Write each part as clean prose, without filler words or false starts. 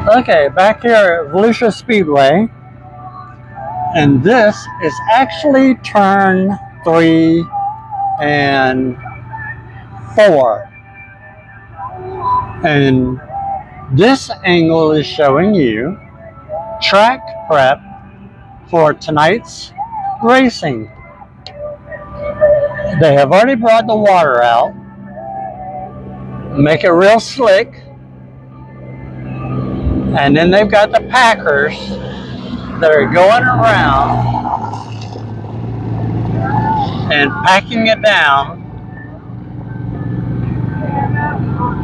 Okay, back here at Volusia Speedway, and this is actually turn 3 and 4. And this angle is showing you track prep for tonight's racing. They have already brought the water out, make it real slick, and then they've got the packers that are going around and packing it down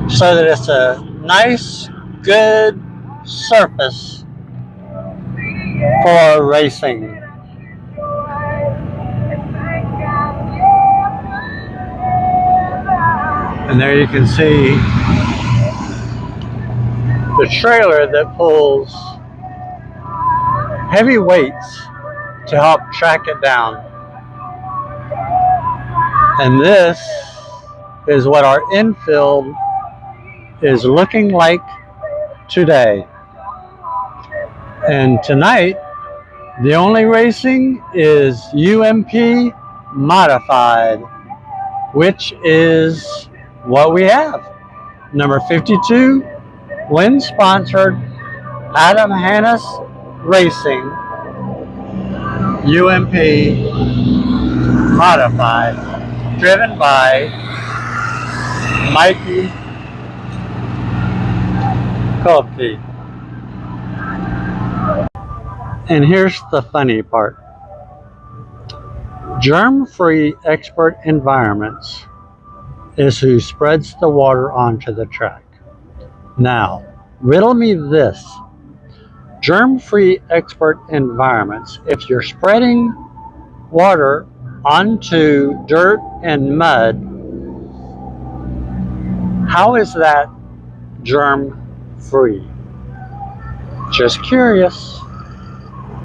so that it's a nice, good surface for racing. And there you can see the trailer that pulls heavy weights to help track it down. And this is what our infield is looking like today. And tonight, the only racing is UMP Modified, which is what we have. Number 52, Win sponsored, Adam Hannes Racing, UMP Modified, driven by Mikey Kolke. And here's the funny part. Germ-free Expert Environments is who spreads the water onto the track. Now, riddle me this. Germ-free Expert Environments, if you're spreading water onto dirt and mud, how is that germ-free? Just curious.